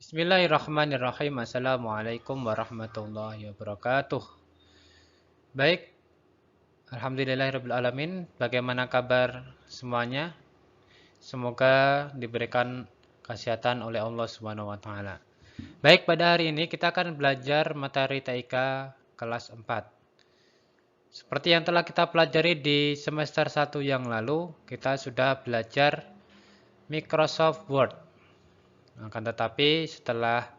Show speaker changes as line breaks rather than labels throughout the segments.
Bismillahirrahmanirrahim. Assalamualaikum warahmatullahi wabarakatuh. Baik, alhamdulillahirrabbilalamin. Bagaimana kabar semuanya? Semoga diberikan kesehatan oleh Allah Subhanahu wa taala. Baik, pada hari ini kita akan belajar materi TIK kelas 4. Seperti yang telah kita pelajari di semester 1 yang lalu, kita sudah belajar Microsoft Word. Akan tetapi setelah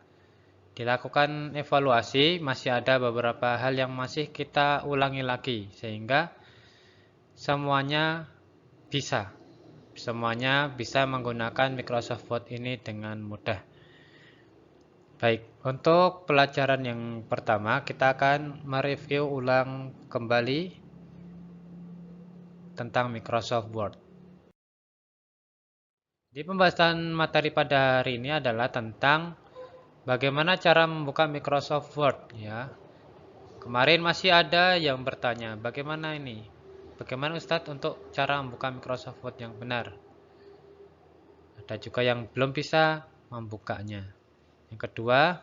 dilakukan evaluasi, masih ada beberapa hal yang masih kita ulangi lagi, sehingga semuanya bisa menggunakan Microsoft Word ini dengan mudah. Baik, untuk pelajaran yang pertama, kita akan mereview ulang kembali tentang Microsoft Word. Di pembahasan materi pada hari ini adalah tentang bagaimana cara membuka Microsoft Word, ya. Kemarin masih ada yang bertanya, bagaimana ini? Bagaimana Ustadz untuk cara membuka Microsoft Word yang benar? Ada juga yang belum bisa membukanya. Yang kedua,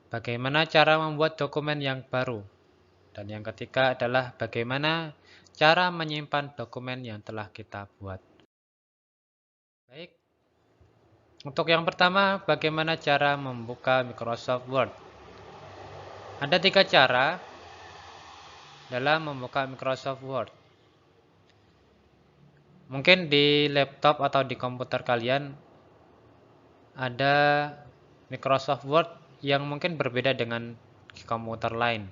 bagaimana cara membuat dokumen yang baru? Dan yang ketiga adalah bagaimana cara menyimpan dokumen yang telah kita buat. Baik, untuk yang pertama, bagaimana cara membuka Microsoft Word? Ada 3 cara dalam membuka Microsoft Word. Mungkin di laptop atau di komputer kalian ada Microsoft Word yang mungkin berbeda dengan komputer lain.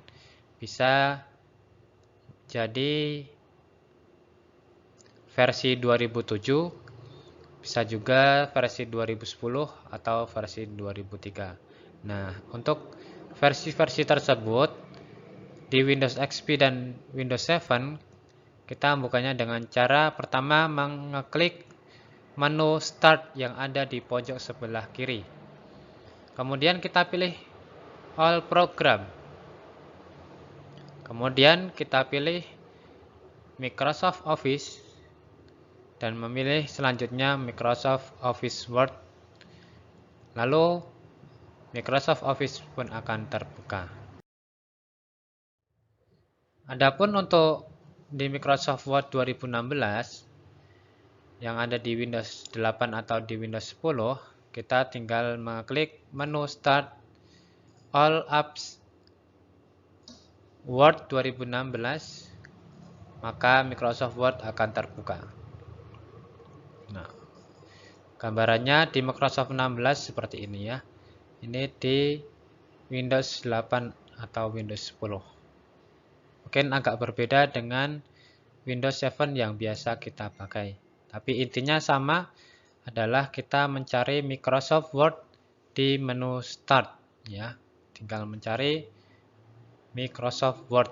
Bisa jadi versi 2007, bisa juga versi 2010 atau versi 2003. Nah, untuk versi-versi tersebut di Windows XP dan Windows 7 kita membukanya dengan cara pertama mengeklik menu Start yang ada di pojok sebelah kiri. Kemudian kita pilih All Program. Kemudian kita pilih Microsoft Office dan memilih selanjutnya Microsoft Office Word. Lalu Microsoft Office pun akan terbuka. Adapun untuk di Microsoft Word 2016 yang ada di Windows 8 atau di Windows 10, kita tinggal mengklik menu Start All Apps Word 2016, maka Microsoft Word akan terbuka. Nah, gambarannya di Microsoft 16 seperti ini ya. Ini di Windows 8 atau Windows 10. Mungkin agak berbeda dengan Windows 7 yang biasa kita pakai. Tapi intinya sama, adalah kita mencari Microsoft Word di menu Start ya. Tinggal mencari Microsoft Word.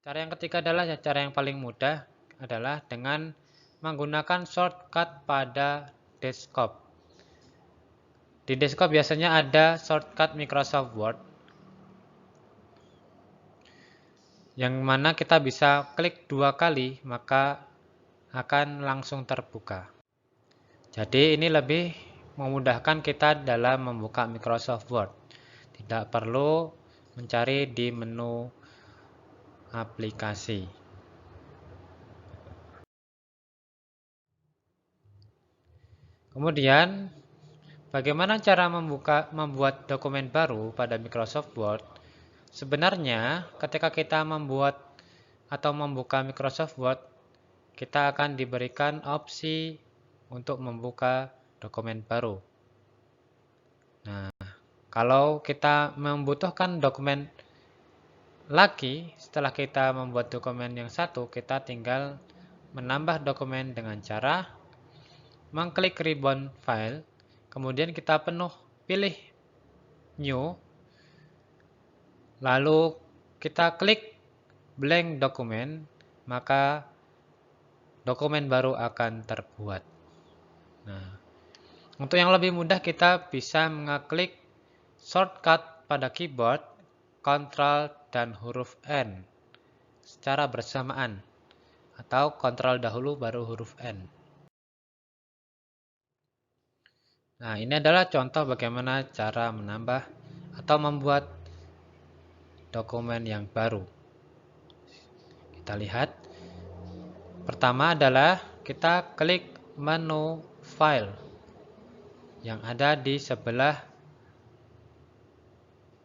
Cara yang ketiga adalah cara yang paling mudah adalah dengan menggunakan shortcut pada desktop. Di desktop biasanya ada shortcut Microsoft Word yang mana kita bisa klik 2 kali maka akan langsung terbuka. Jadi ini lebih memudahkan kita dalam membuka Microsoft Word. Tidak perlu mencari di menu aplikasi. Kemudian, bagaimana cara membuat dokumen baru pada Microsoft Word? Sebenarnya, ketika kita membuat atau membuka Microsoft Word, kita akan diberikan opsi untuk membuka dokumen baru. Nah, kalau kita membutuhkan dokumen lagi, setelah kita membuat dokumen yang satu, kita tinggal menambah dokumen dengan cara mengklik ribbon file, kemudian kita pilih new, lalu kita klik blank dokumen, maka dokumen baru akan terbuat. Nah, untuk yang lebih mudah kita bisa mengklik shortcut pada keyboard, Ctrl dan huruf N secara bersamaan, atau Ctrl dahulu baru huruf N. Nah, ini adalah contoh bagaimana cara menambah atau membuat dokumen yang baru. Kita lihat. Pertama adalah kita klik menu file yang ada di sebelah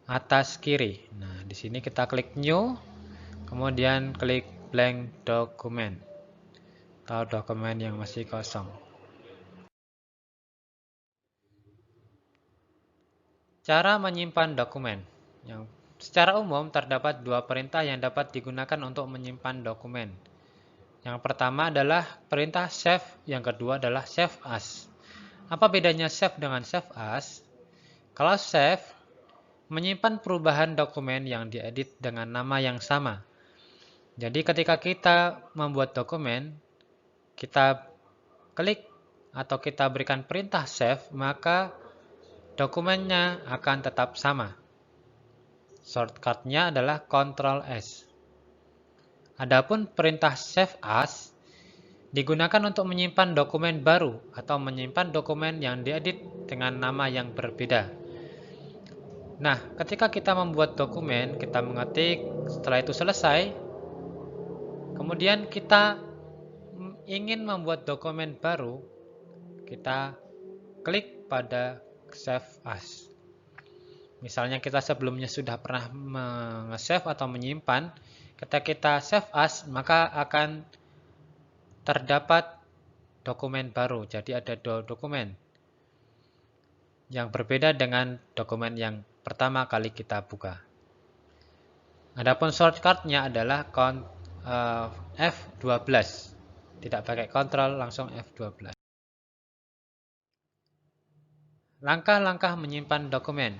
atas kiri. Nah, di sini kita klik new, kemudian klik blank document atau dokumen yang masih kosong. Cara menyimpan dokumen. Yang secara umum terdapat dua perintah yang dapat digunakan untuk menyimpan dokumen. Yang pertama adalah perintah save, yang kedua adalah save as. Apa bedanya save dengan save as? Kalau save, menyimpan perubahan dokumen yang diedit dengan nama yang sama. Jadi ketika kita membuat dokumen, kita klik atau kita berikan perintah save, maka dokumennya akan tetap sama. Shortcut-nya adalah Ctrl S. Adapun perintah save as digunakan untuk menyimpan dokumen baru atau menyimpan dokumen yang diedit dengan nama yang berbeda. Nah, ketika kita membuat dokumen, kita mengetik, setelah itu selesai, kemudian kita ingin membuat dokumen baru, kita klik pada save as. Misalnya kita sebelumnya sudah pernah meng-save atau menyimpan, ketika kita save as, maka akan terdapat dokumen baru. Jadi ada dua dokumen yang berbeda dengan dokumen yang pertama kali kita buka. Adapun shortcut-nya adalah F12. Tidak pakai kontrol, langsung F12. Langkah-langkah menyimpan dokumen.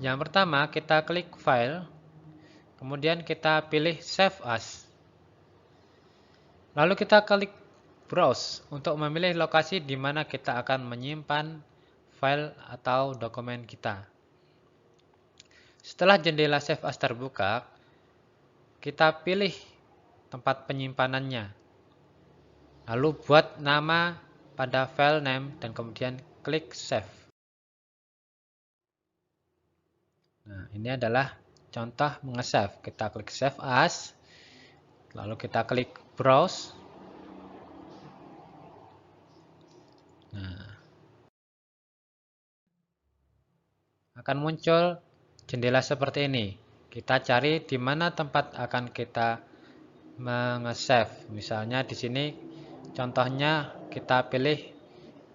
Yang pertama, kita klik file, kemudian kita pilih save as. Lalu kita klik browse untuk memilih lokasi di mana kita akan menyimpan file atau dokumen kita. Setelah jendela save as terbuka, kita pilih tempat penyimpanannya. Lalu buat nama pada file name dan kemudian klik save. Nah, ini adalah contoh menge-save. Kita klik save as, lalu kita klik browse. Nah, akan muncul jendela seperti ini. Kita cari di mana tempat akan kita menge-save. Misalnya di sini contohnya kita pilih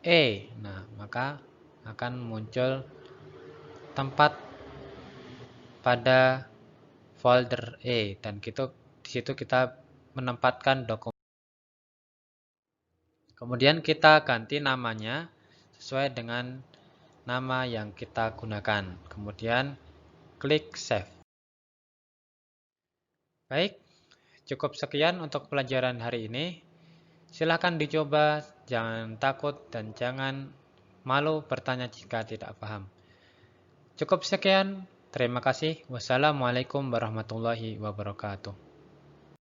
E. Nah, maka akan muncul tempat pada folder E dan gitu di situ kita menempatkan dokumen. Kemudian kita ganti namanya sesuai dengan nama yang kita gunakan. Kemudian klik save. Baik, cukup sekian untuk pelajaran hari ini. Silakan dicoba, jangan takut dan jangan malu bertanya jika tidak paham. Cukup sekian, terima kasih. Wassalamualaikum warahmatullahi wabarakatuh.